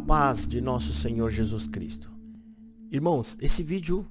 paz de nosso Senhor Jesus Cristo. Irmãos, esse vídeo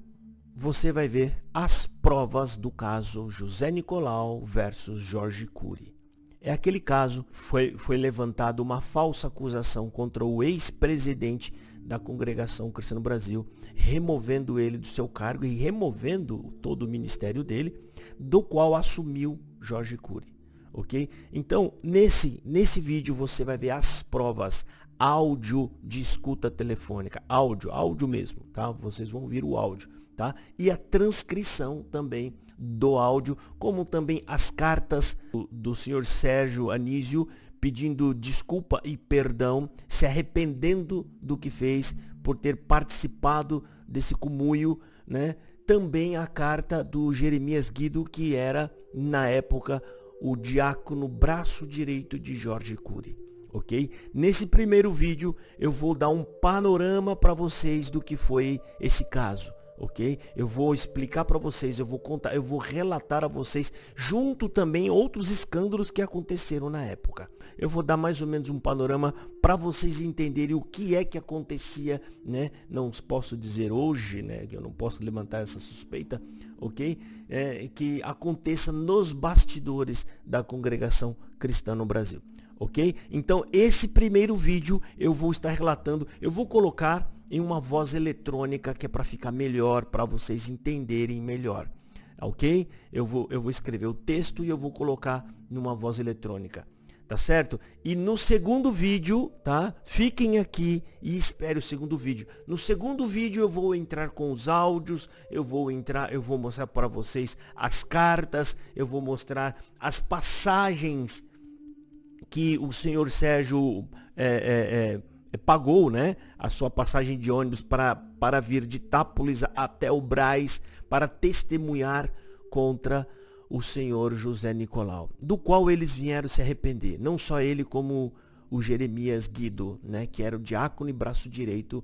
você vai ver as provas do caso José Nicolau versus Jorge Cury. É aquele caso, foi levantada uma falsa acusação contra o ex-presidente da Congregação Cristã no Brasil, removendo ele do seu cargo e removendo todo o ministério dele, do qual assumiu Jorge Cury. Ok? Então, nesse vídeo você vai ver as provas, áudio de escuta telefônica, áudio mesmo, tá? Vocês vão ouvir o áudio, tá? E a transcrição também do áudio, como também as cartas do senhor Sérgio Anísio pedindo desculpa e perdão, se arrependendo do que fez por ter participado desse cumulho, né? Também a carta do Jeremias Guido, que era, na época, o diácono braço direito de Jorge Cury. Ok? Nesse primeiro vídeo eu vou dar um panorama para vocês do que foi esse caso, ok? Eu vou explicar para vocês, eu vou contar, eu vou relatar a vocês, junto também outros escândalos que aconteceram na época. Eu vou dar mais ou menos um panorama para vocês entenderem o que é que acontecia, né? Não posso dizer hoje, né? Que eu não posso levantar essa suspeita, ok? Que aconteça nos bastidores da Congregação Cristã no Brasil. Ok? Então, esse primeiro vídeo eu vou estar relatando, eu vou colocar em uma voz eletrônica que é para ficar melhor, para vocês entenderem melhor. Ok? Eu vou escrever o texto e eu vou colocar numa voz eletrônica. Tá certo? E no segundo vídeo, tá? Fiquem aqui e espere o segundo vídeo. No segundo vídeo eu vou entrar com os áudios, eu vou mostrar para vocês as cartas, eu vou mostrar as passagens que o senhor Sérgio pagou, né, a sua passagem de ônibus para vir de Itápolis até o Brás para testemunhar contra o senhor José Nicolau, do qual eles vieram se arrepender. Não só ele, como o Jeremias Guido, né, que era o diácono e braço direito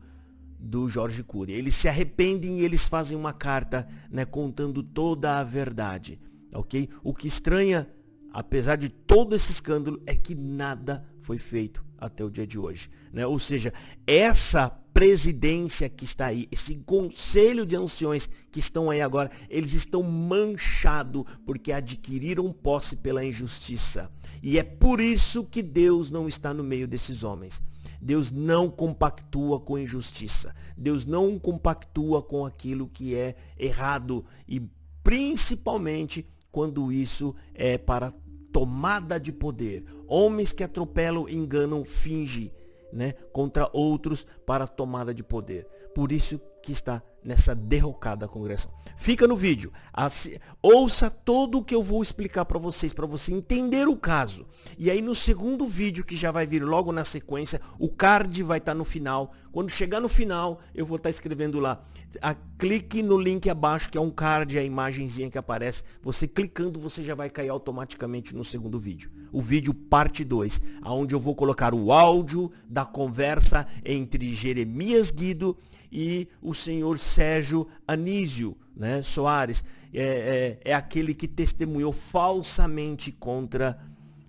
do Jorge Cury. Eles se arrependem e eles fazem uma carta, né, contando toda a verdade. Ok? O que estranha, apesar de todo esse escândalo, é que nada foi feito até o dia de hoje, né? Ou seja, essa presidência que está aí, esse conselho de anciões que estão aí agora, eles estão manchados porque adquiriram posse pela injustiça. E é por isso que Deus não está no meio desses homens. Deus não compactua com injustiça. Deus não compactua com aquilo que é errado, e principalmente quando isso é para tomada de poder. Homens que atropelam, enganam, fingem, né, contra outros para tomada de poder. Por isso que está nessa derrocada congregação. Fica no vídeo. Ouça todo o que eu vou explicar para vocês, para você entender o caso. E aí no segundo vídeo, que já vai vir logo na sequência, o card vai estar no final. Quando chegar no final, eu vou estar escrevendo lá. Clique no link abaixo, que é um card, a imagenzinha que aparece. Você clicando, você já vai cair automaticamente no segundo vídeo. O vídeo parte 2, onde eu vou colocar o áudio da conversa entre Jeremias Guido e o senhor Sérgio Anísio, né, Soares. É aquele que testemunhou falsamente contra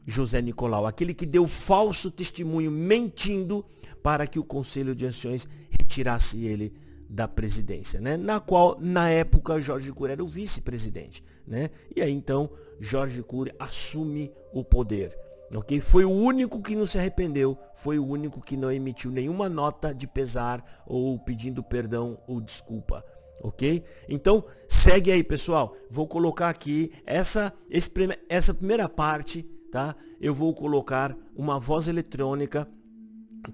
José Nicolau. Aquele que deu falso testemunho, mentindo, para que o Conselho de Anciões retirasse ele da presidência, né? Na qual, na época, Jorge Cury era o vice-presidente, né? E aí, então, Jorge Cury assume o poder, ok? Foi o único que não se arrependeu, foi o único que não emitiu nenhuma nota de pesar ou pedindo perdão ou desculpa, ok? Então, segue aí, pessoal. Vou colocar aqui essa primeira parte, tá? Eu vou colocar uma voz eletrônica,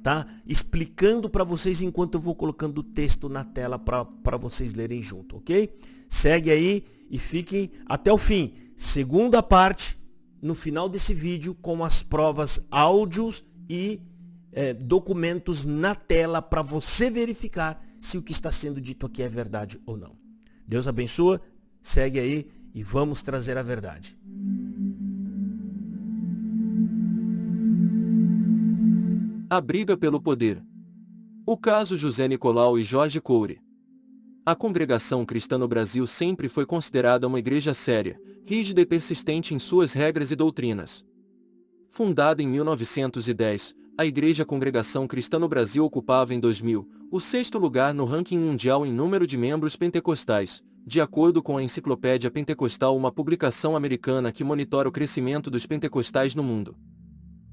tá? Explicando para vocês enquanto eu vou colocando o texto na tela para vocês lerem junto, ok? Segue aí e fiquem até o fim. Segunda parte, no final desse vídeo, com as provas, áudios e documentos na tela para você verificar se o que está sendo dito aqui é verdade ou não. Deus abençoa, segue aí e vamos trazer a verdade. A briga pelo poder. O caso José Nicolau e Jorge Cury. A Congregação Cristã no Brasil sempre foi considerada uma igreja séria, rígida e persistente em suas regras e doutrinas. Fundada em 1910, a Igreja Congregação Cristã no Brasil ocupava em 2000 o sexto lugar no ranking mundial em número de membros pentecostais, de acordo com a Enciclopédia Pentecostal, uma publicação americana que monitora o crescimento dos pentecostais no mundo.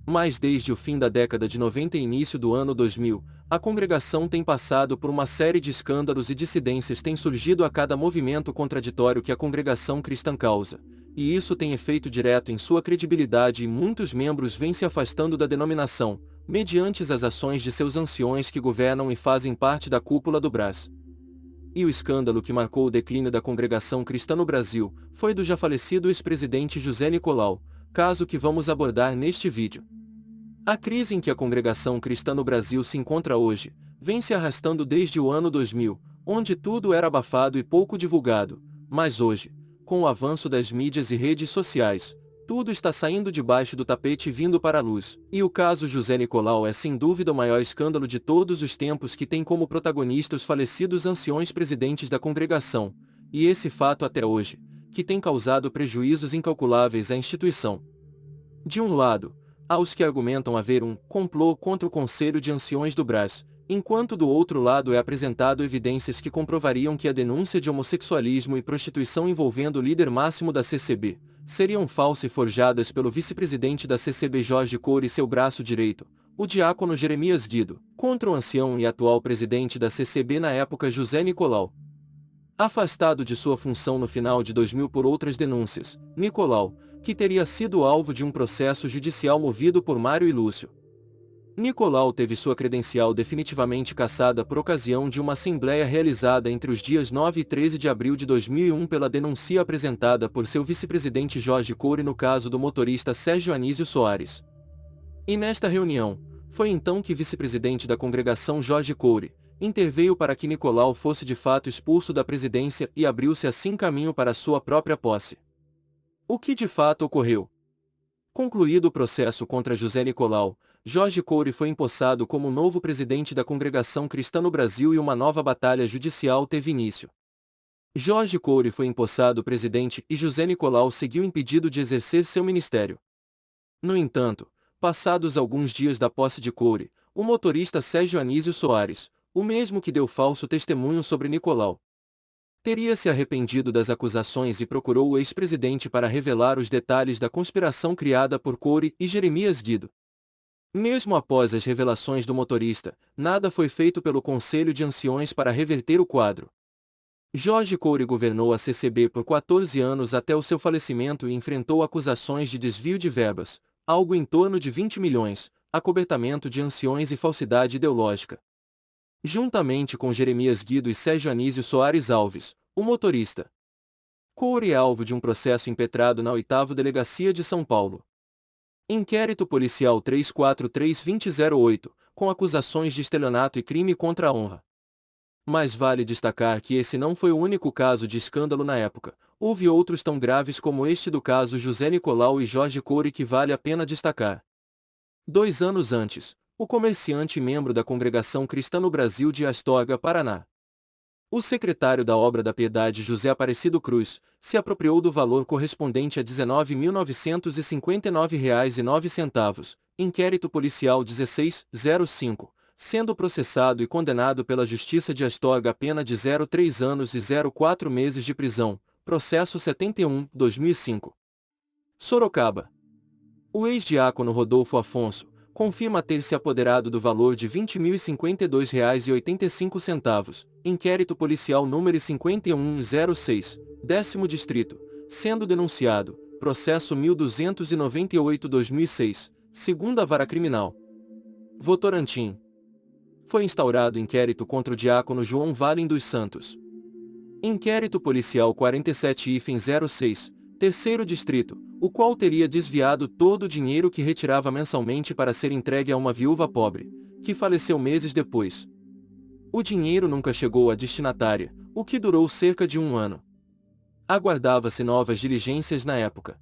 Mas desde o fim da década de 90 e início do ano 2000, a congregação tem passado por uma série de escândalos e dissidências têm surgido a cada movimento contraditório que a congregação cristã causa, e isso tem efeito direto em sua credibilidade e muitos membros vêm se afastando da denominação, mediante as ações de seus anciões que governam e fazem parte da cúpula do BRAS. E o escândalo que marcou o declínio da congregação cristã no Brasil foi do já falecido ex-presidente José Nicolau, caso que vamos abordar neste vídeo. A crise em que a congregação cristã no Brasil se encontra hoje, vem se arrastando desde o ano 2000, onde tudo era abafado e pouco divulgado, mas hoje, com o avanço das mídias e redes sociais, tudo está saindo debaixo do tapete e vindo para a luz, e o caso José Nicolau é sem dúvida o maior escândalo de todos os tempos que tem como protagonista os falecidos anciões presidentes da congregação, e esse fato até hoje, que tem causado prejuízos incalculáveis à instituição. De um lado, há os que argumentam haver um complô contra o Conselho de Anciões do BRAS, enquanto do outro lado é apresentado evidências que comprovariam que a denúncia de homossexualismo e prostituição envolvendo o líder máximo da CCB seriam falsas e forjadas pelo vice-presidente da CCB Jorge Cury e seu braço direito, o diácono Jeremias Guido, contra o ancião e atual presidente da CCB na época José Nicolau. Afastado de sua função no final de 2000 por outras denúncias, Nicolau, que teria sido alvo de um processo judicial movido por Mário e Lúcio. Nicolau teve sua credencial definitivamente cassada por ocasião de uma assembleia realizada entre os dias 9 e 13 de abril de 2001 pela denúncia apresentada por seu vice-presidente Jorge Cury no caso do motorista Sérgio Anísio Soares. E nesta reunião, foi então que vice-presidente da congregação Jorge Cury interveio para que Nicolau fosse de fato expulso da presidência e abriu-se assim caminho para sua própria posse. O que de fato ocorreu? Concluído o processo contra José Nicolau, Jorge Cury foi empossado como novo presidente da Congregação Cristã no Brasil e uma nova batalha judicial teve início. Jorge Cury foi empossado presidente e José Nicolau seguiu impedido de exercer seu ministério. No entanto, passados alguns dias da posse de Cury, o motorista Sérgio Anísio Soares, o mesmo que deu falso testemunho sobre Nicolau, teria se arrependido das acusações e procurou o ex-presidente para revelar os detalhes da conspiração criada por Cury e Jeremias Guido. Mesmo após as revelações do motorista, nada foi feito pelo Conselho de Anciões para reverter o quadro. Jorge Cury governou a CCB por 14 anos até o seu falecimento e enfrentou acusações de desvio de verbas, algo em torno de 20 milhões, acobertamento de anciões e falsidade ideológica. Juntamente com Jeremias Guido e Sérgio Anísio Soares Alves, o motorista, Cury é alvo de um processo impetrado na 8ª Delegacia de São Paulo. Inquérito Policial 343-2008, com acusações de estelionato e crime contra a honra. Mas vale destacar que esse não foi o único caso de escândalo na época, houve outros tão graves como este do caso José Nicolau e Jorge Cury que vale a pena destacar. 2 anos antes, o comerciante e membro da Congregação Cristã no Brasil de Astorga, Paraná, o secretário da Obra da Piedade José Aparecido Cruz, se apropriou do valor correspondente a R$ 19.959,09, inquérito policial 16-05, sendo processado e condenado pela Justiça de Astorga a pena de 0,3 anos e 0,4 meses de prisão, processo 71/2005. Sorocaba. O ex-diácono Rodolfo Afonso confirma ter se apoderado do valor de R$ 20.052,85, inquérito policial número 5106, 10º Distrito, sendo denunciado, processo 1298/2006, segunda Vara Criminal. Votorantim. Foi instaurado inquérito contra o diácono João Valim dos Santos. Inquérito policial 47-06, terceiro Distrito, o qual teria desviado todo o dinheiro que retirava mensalmente para ser entregue a uma viúva pobre, que faleceu meses depois. O dinheiro nunca chegou à destinatária, o que durou cerca de 1 ano. Aguardava-se novas diligências na época.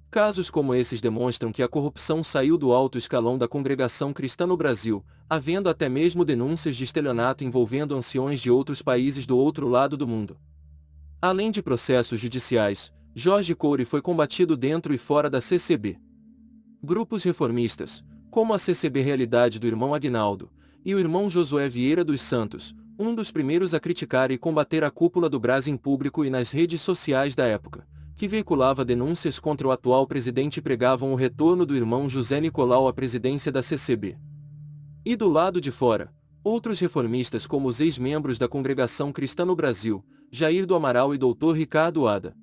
Casos como esses demonstram que a corrupção saiu do alto escalão da congregação cristã no Brasil, havendo até mesmo denúncias de estelionato envolvendo anciões de outros países do outro lado do mundo. Além de processos judiciais, Jorge Cury foi combatido dentro e fora da CCB. Grupos reformistas, como a CCB Realidade do irmão Aguinaldo, e o irmão Josué Vieira dos Santos, um dos primeiros a criticar e combater a cúpula do Brás em público e nas redes sociais da época, que veiculava denúncias contra o atual presidente e pregavam o retorno do irmão José Nicolau à presidência da CCB. E do lado de fora, outros reformistas como os ex-membros da Congregação Cristã no Brasil, Jair do Amaral e Dr. Ricardo Ada.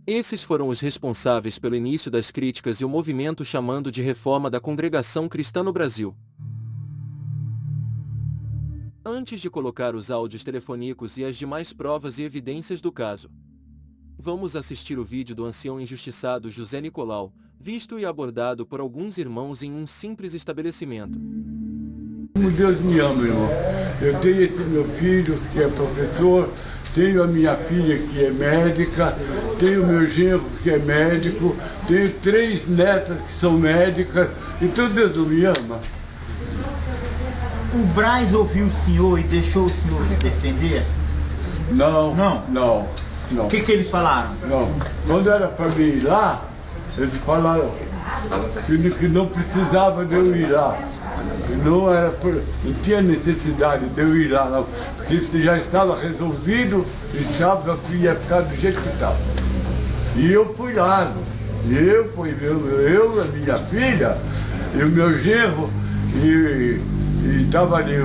Esses foram os responsáveis pelo início das críticas e o movimento chamando de reforma da Congregação Cristã no Brasil. Antes de colocar os áudios telefônicos e as demais provas e evidências do caso, vamos assistir o vídeo do ancião injustiçado José Nicolau, visto e abordado por alguns irmãos em um simples estabelecimento. Como Deus me ama, irmão. Eu tenho esse meu filho que é professor, tenho a minha filha que é médica, tenho meu genro que é médico, tenho 3 netas que são médicas, então Deus não me ama. O Brás ouviu o senhor e deixou o senhor se defender? Não. O que eles falaram? Não. Quando era para mim ir lá, eles falaram que não precisava de eu ir lá. Que não tinha necessidade de eu ir lá, não, porque já estava resolvido e ia ficar do jeito que estava. E eu fui lá. Eu, a minha filha, e o meu genro, e estava ali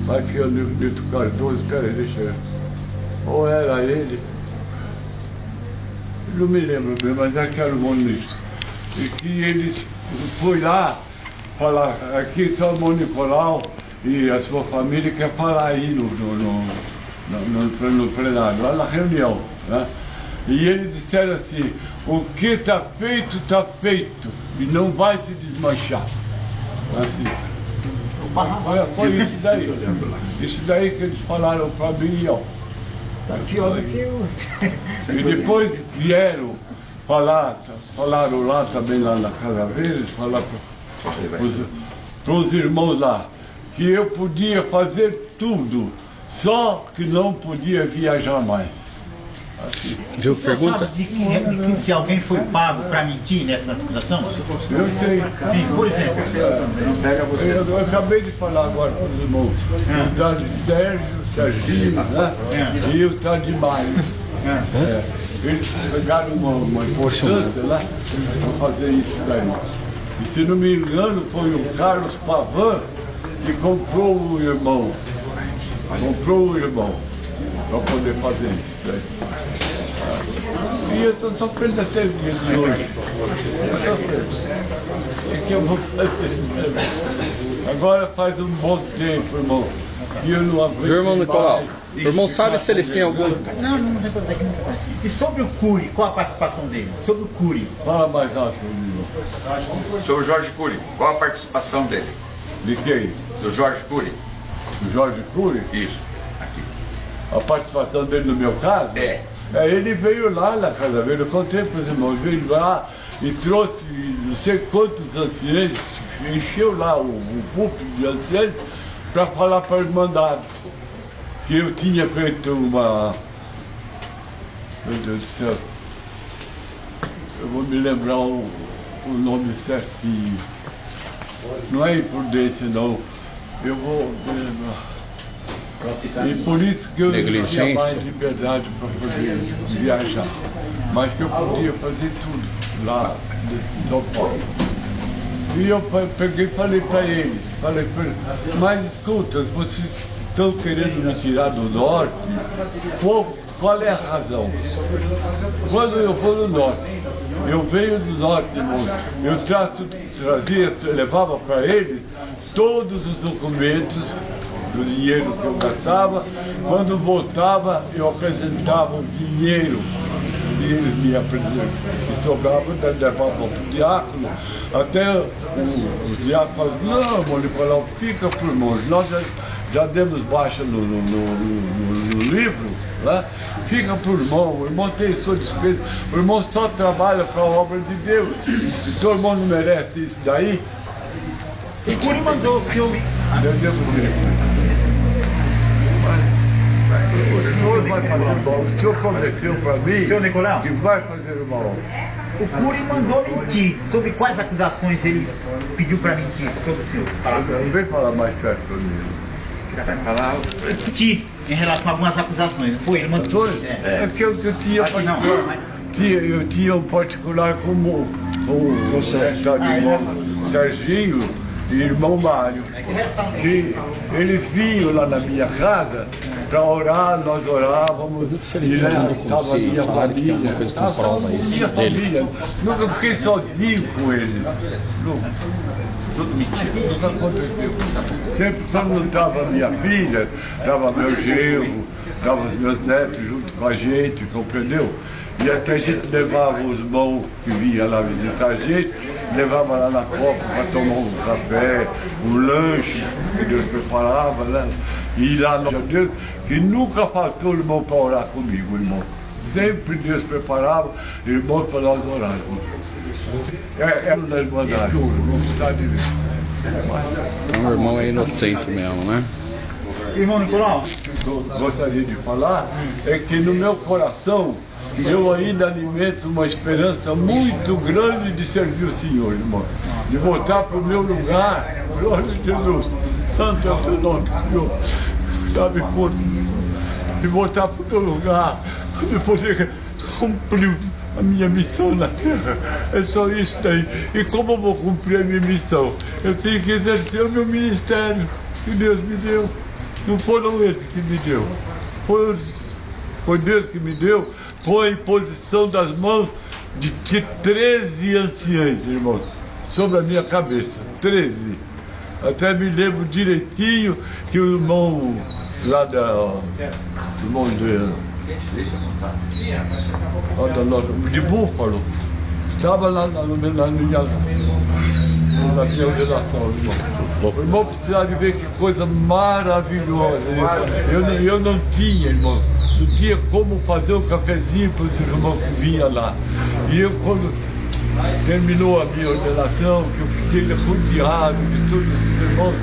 acho que é o Nilton Cardoso, peraí, deixa eu. Ou era ele, não me lembro bem, mas é que era o Monista. E que ele foi lá falar, aqui está o irmão Nicolau e a sua família quer falar aí no plenário, lá na reunião, né? E eles disseram assim, o que está feito e não vai se desmanchar. Assim. Foi isso daí. Isso daí que eles falaram para mim, ó. E depois vieram falaram lá também, lá na casa deles, falaram para os irmãos lá, que eu podia fazer tudo, só que não podia viajar mais. Assim. Viu, pergunta? Sabe de que se alguém foi pago para mentir nessa acusação? Eu sei. Sim, por exemplo. Eu acabei de falar agora para os irmãos. O tal de Serginho, né? E o tal de Mário. Eles pegaram uma importância lá para fazer isso daí. E se não me engano foi o Carlos Pavan que comprou o irmão. Para poder fazer isso, né? E eu estou sofrendo até o dia de hoje. O que eu vou fazer? Agora faz um bom tempo, irmão. E eu não aguento. Irmão Nicolau, o irmão sabe se eles têm algum. Não tem problema. E sobre o Cury, qual a participação dele? Sobre o Cury. Fala mais alto, irmão. Sobre o Jorge Cury, qual a participação dele? De quem? Do Jorge Cury. Do Jorge Cury? Isso, aqui. A participação dele no meu caso? Ele veio lá na casa dele, eu contei para os irmãos, veio lá e trouxe não sei quantos anciães, encheu lá o púlpito de anciães para falar para a Irmandade que eu tinha feito uma... Meu Deus do céu, eu vou me lembrar o nome certinho. Não é imprudência não, eu vou me lembrar. E por isso que eu não tinha mais liberdade para poder viajar. Mas que eu podia fazer tudo lá em São Paulo. E eu peguei e falei para eles, mas escuta, vocês estão querendo me tirar do norte? Qual é a razão? Quando eu vou no norte, eu venho do norte, irmão, eu levava para eles todos os documentos do dinheiro que eu gastava. Quando voltava, eu apresentava o dinheiro. E eles me apresentavam, e sobrava, levavam para o diácono. Até o diácono falava, não, irmão Nicolau, fica para o irmão, nós já demos baixa no livro, né? Fica para o irmão tem sua despesa, o irmão só trabalha para a obra de Deus. Então o irmão não merece isso daí. E Cury mandou o senhor... O senhor vai fazer mal. O senhor prometeu para mim Senhor Nicolau? que vai fazer mal. O Cury mandou mentir. Sobre quais acusações ele pediu para mentir sobre o senhor? Não vem falar mais perto pra mim. Vai falar mentir em relação a algumas acusações. Foi, ele mandou. É que eu tinha Acho que não, particular. mas- Eu tinha um particular como o Serginho e irmão Mário. Que eles vinham lá na minha casa para orar, nós orávamos, e lá estava a minha família, estava a minha família. Nunca fiquei sozinho com eles. Nunca. Tudo mentira. Nunca aconteceu. Sempre quando estava minha filha, estava meu genro, estavam os meus netos junto com a gente, compreendeu? E até a gente levava os irmãos que vinham lá visitar a gente, levava lá na Copa para tomar um café, um lanche que Deus preparava, né? E lá no Deus, que nunca faltou irmão para orar comigo, irmão. Sempre Deus preparava irmãos para nós orarmos. É uma irmandade, não precisa de ver. O irmão é inocente mesmo, né? Irmão Nicolau? Eu gostaria de falar é que no meu coração eu ainda alimento uma esperança muito grande de servir o Senhor, irmão. De voltar para o meu lugar, glória a Jesus, santo é o teu nome, Senhor. Sabe quanto? De voltar para o meu lugar, de poder cumprir a minha missão na terra. É só isso daí. E como eu vou cumprir a minha missão? Eu tenho que exercer o meu ministério que Deus me deu. Não foram eles que me deu. Foi Deus que me deu. Foi a imposição das mãos de 13 anciães, irmãos, sobre a minha cabeça. 13. Até me lembro direitinho que o irmão lá de Búfalo estava lá na minha ordenação, irmão. O irmão precisava de ver que coisa maravilhosa. Eu não tinha, irmão. Não tinha como fazer um cafezinho para os irmãos que vinham lá. E eu, quando terminou a minha ordenação, que eu fiquei rodeado de todos os irmãos,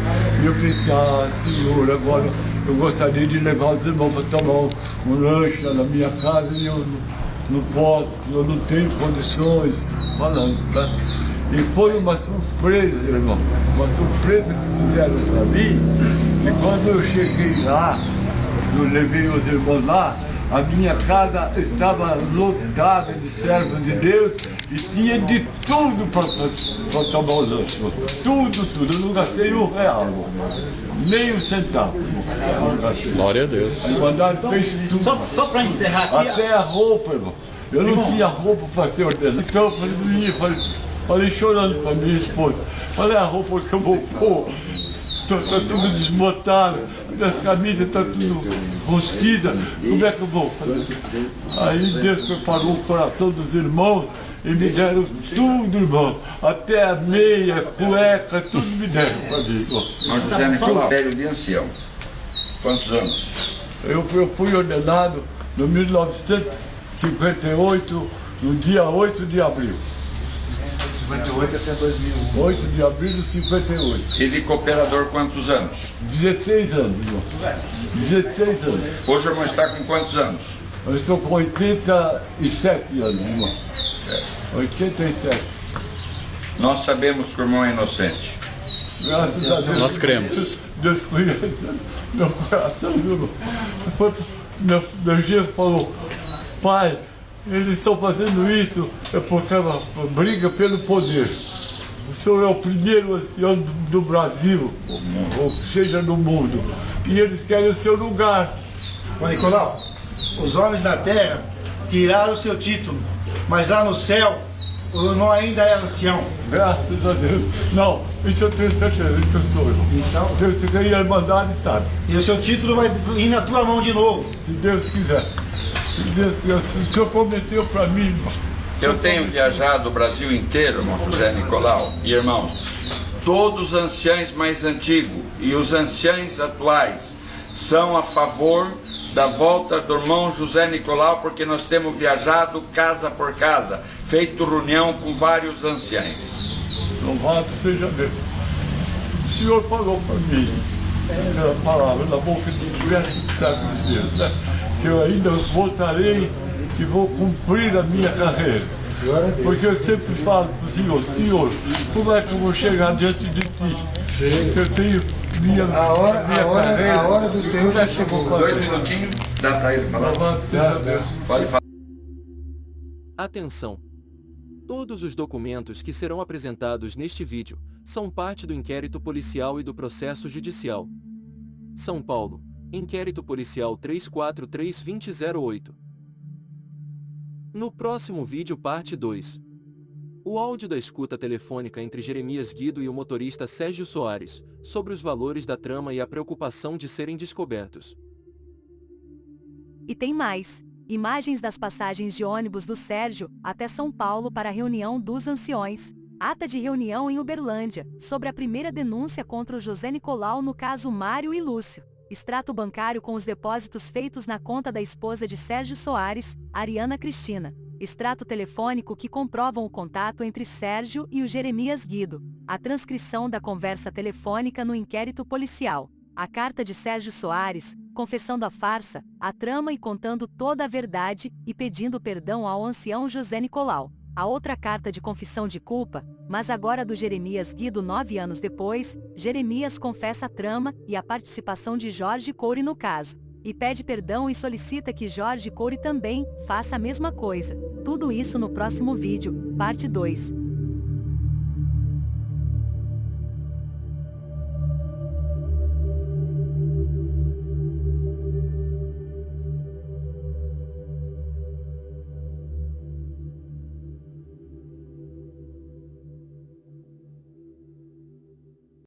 e eu pensei, Senhor, agora eu gostaria de levar os irmãos para tomar um lanche na minha casa e eu não posso, eu não tenho condições, falando, tá? E foi uma surpresa, irmão, uma surpresa que fizeram para mim. E quando eu cheguei lá, eu levei os irmãos lá, a minha casa estava lotada de servos de Deus e tinha de tudo para tomar o lanche. Tudo. Eu não gastei R$1, nem um centavo. Glória a Deus. A Irmandade fez tudo. Só para encerrar aqui. Até a roupa, irmão. Eu não tinha roupa para ser ordenado. Então eu falei chorando para minha esposa. Olha a roupa que eu vou pôr. Está tudo desbotado, as camisas estão tudo rostidas. Como é que eu vou fazer? Aí Deus preparou o coração dos irmãos e me deram tudo, irmão. Até a meia, cueca, tudo me deram para mim. Irmão José Nicolau, velho de ancião. Quantos anos? Eu fui ordenado no 1958, no dia 8 de abril. 58 até 2001. 8 de abril de 58. E de cooperador quantos anos? 16 anos, irmão. 16 anos. Hoje o irmão está com quantos anos? Eu estou com 87 anos, irmão. 87. Nós sabemos que o irmão é inocente. Graças a Deus. Nós cremos. Deus conhece meu coração, irmão. Meu genro falou, pai, eles estão fazendo isso porque é uma briga pelo poder. O senhor é o primeiro ancião do Brasil, ou seja, no mundo. E eles querem o seu lugar. Ô Nicolau, os homens da terra tiraram o seu título, mas lá no céu o irmão ainda é ancião. Graças a Deus. Não, isso eu tenho certeza que eu sou. Então, Tenho certeza que a Irmandade sabe. e o seu título vai ir na tua mão de novo. Se Deus quiser. Se Deus quiser. Se o senhor prometeu para mim, irmão. Eu tenho viajado o Brasil inteiro, irmão José Nicolau e irmãos. Todos os anciães mais antigos e os anciães atuais são a favor da volta do irmão José Nicolau, porque nós temos viajado casa por casa, feito reunião com vários anciães. Louvado seja Deus. O Senhor falou para mim, a palavra da boca do grande servo de Deus, né? Que eu ainda voltarei e vou cumprir a minha carreira. Porque eu sempre falo pro senhor, como é que eu vou chegar diante de ti? Eu tenho minha carreira. A hora do Senhor já chegou. 2 minutinhos, dá para ele falar? Pode falar. Atenção! Todos os documentos que serão apresentados neste vídeo são parte do inquérito policial e do processo judicial. São Paulo, Inquérito Policial 343-2008. No próximo vídeo, parte 2. O áudio da escuta telefônica entre Jeremias Guido e o motorista Sérgio Soares, sobre os valores da trama e a preocupação de serem descobertos. E tem mais. Imagens das passagens de ônibus do Sérgio até São Paulo para a reunião dos anciões. Ata de reunião em Uberlândia, sobre a primeira denúncia contra o José Nicolau no caso Mário e Lúcio. Extrato bancário com os depósitos feitos na conta da esposa de Sérgio Soares, Ariana Cristina. Extrato telefônico que comprovam o contato entre Sérgio e o Jeremias Guido. A transcrição da conversa telefônica no inquérito policial. A carta de Sérgio Soares, confessando a farsa, a trama e contando toda a verdade, e pedindo perdão ao ancião José Nicolau. A outra carta de confissão de culpa, mas agora do Jeremias Guido 9 anos depois, Jeremias confessa a trama e a participação de Jorge Couri no caso. E pede perdão e solicita que Jorge Couri também faça a mesma coisa. Tudo isso no próximo vídeo, parte 2.